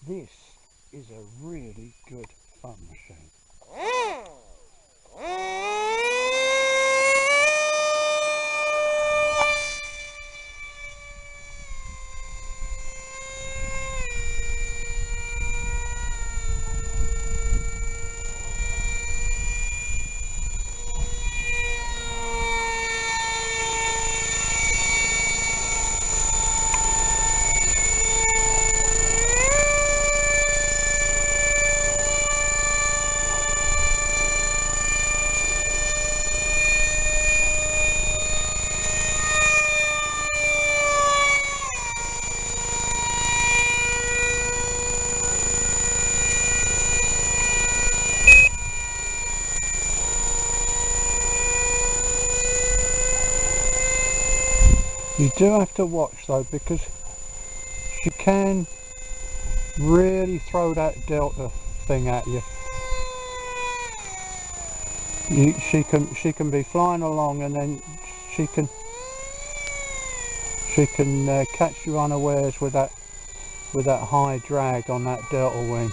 This is a really good fun machine. You do have to watch though, because she can really throw that delta thing at you. She can be flying along and then she can catch you unawares with that high drag on that delta wing.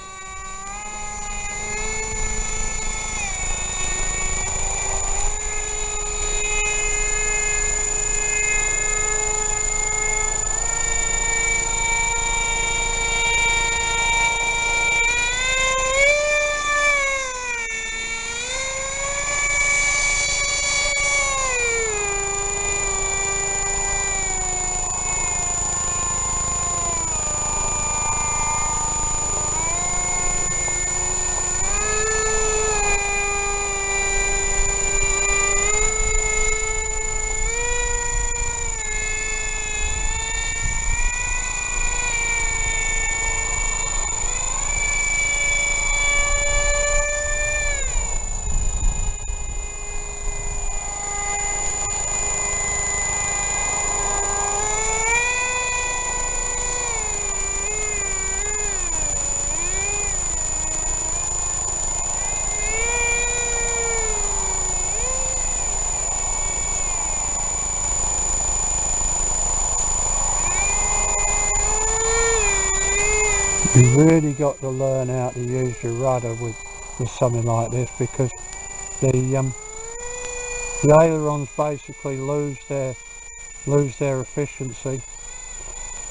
You've really got to learn how to use your rudder with something like this, because the ailerons basically lose their efficiency,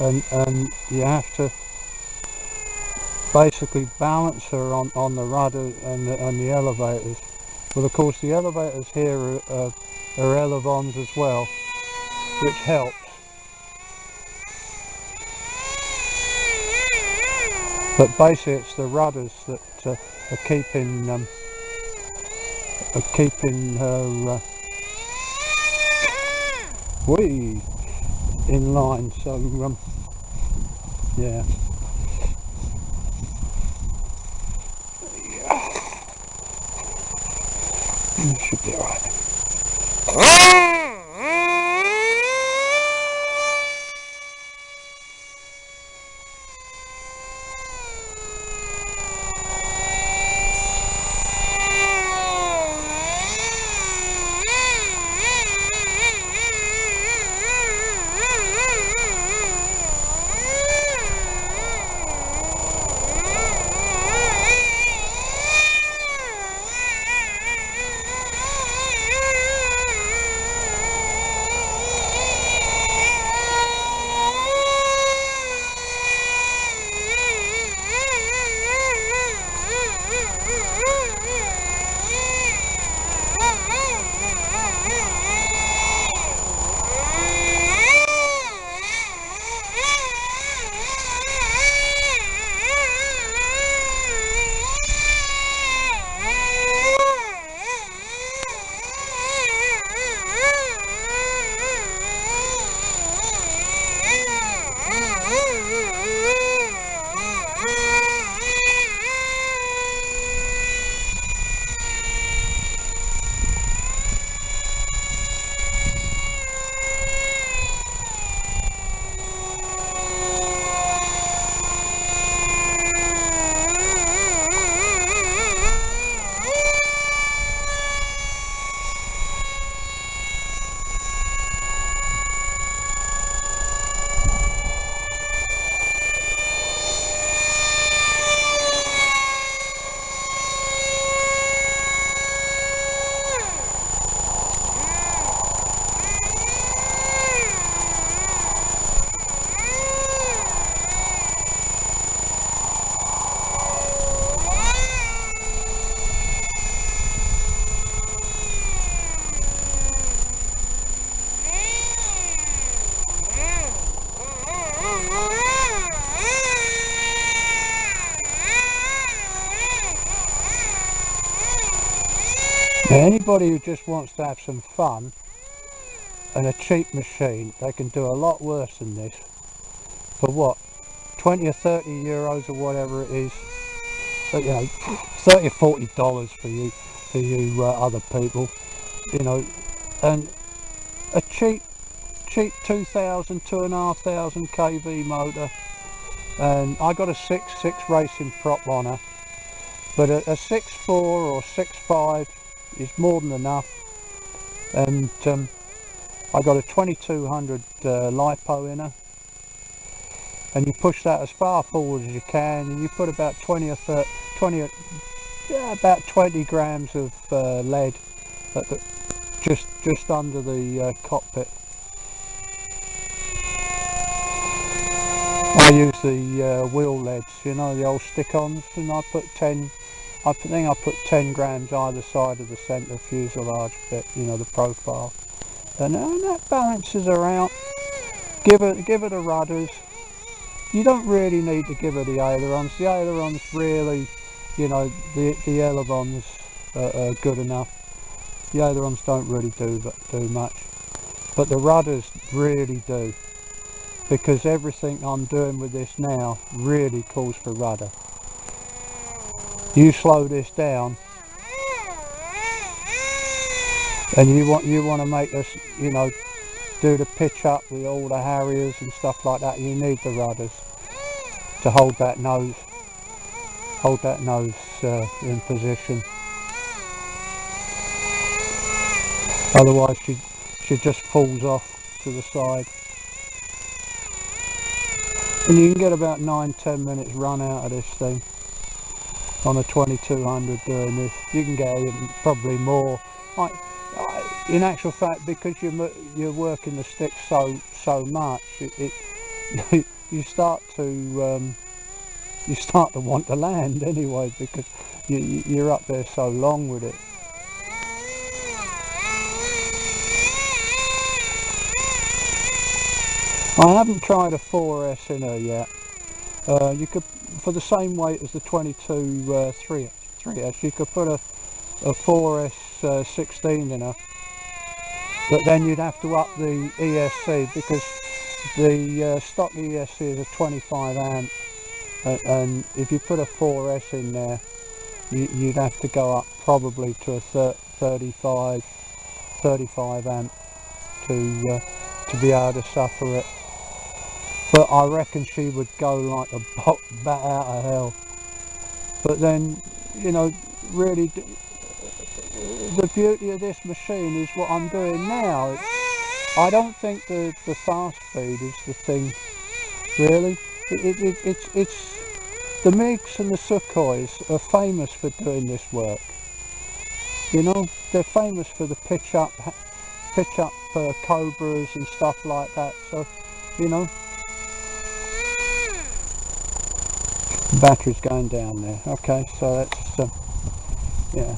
and you have to basically balance her on the rudder and the elevators. Well, of course the elevators here are elevons as well, which helps. But basically it's the rudders that are keeping her in line. So yeah. Should be alright. Anybody who just wants to have some fun and a cheap machine, they can do a lot worse than this. For what, 20 or 30 euros or whatever it is, but, you know, 30 or 40 dollars for you other people, you know, and a cheap 2,500 kV motor, and I got a 6.6 racing prop on her, but a 6.4 or 6.5 is more than enough. And I got a 2200 LiPo in her, and you push that as far forward as you can, and you put about 20 or 30, about 20 grams of lead at the, just under the cockpit. I use the wheel leads, you know, the old stick-ons, and I put 10. I think I put 10 grams either side of the centre fuselage bit, you know, the profile, and that balances her out. Give her the rudders. You don't really need to give her the ailerons. The ailerons really, you know, the elevons are good enough. The ailerons don't really do much, but the rudders really do, because everything I'm doing with this now really calls for rudder. You slow this down, and you want to make us, you know, do the pitch up with all the harriers and stuff like that. You need the rudders to hold that nose in position. Otherwise she just falls off to the side. And you can get about 9-10 minutes run out of this thing on a 2200 doing this. You can get probably more. In actual fact, because you're working the stick so much, you start to want to land anyway, because you're up there so long with it. I haven't tried a 4S in her yet. You could, for the same weight as the 22 3S, you could put a 4S 16 in her, but then you'd have to up the ESC, because the stock ESC is a 25 amp, and if you put a 4S in there, you'd have to go up probably to a 35 amp to be able to suffer it. But I reckon she would go like a bat out of hell. But then, you know, really, the beauty of this machine is what I'm doing now. I don't think the fast speed is the thing, really. It's the MiGs and the Sukhois are famous for doing this work. You know, they're famous for the pitch up Cobras and stuff like that. So, you know, the battery's going down there. Okay, so that's yeah.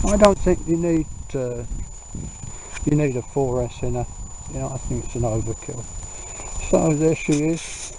I don't think you need a 4S in her. You know, I think it's an overkill. So there she is.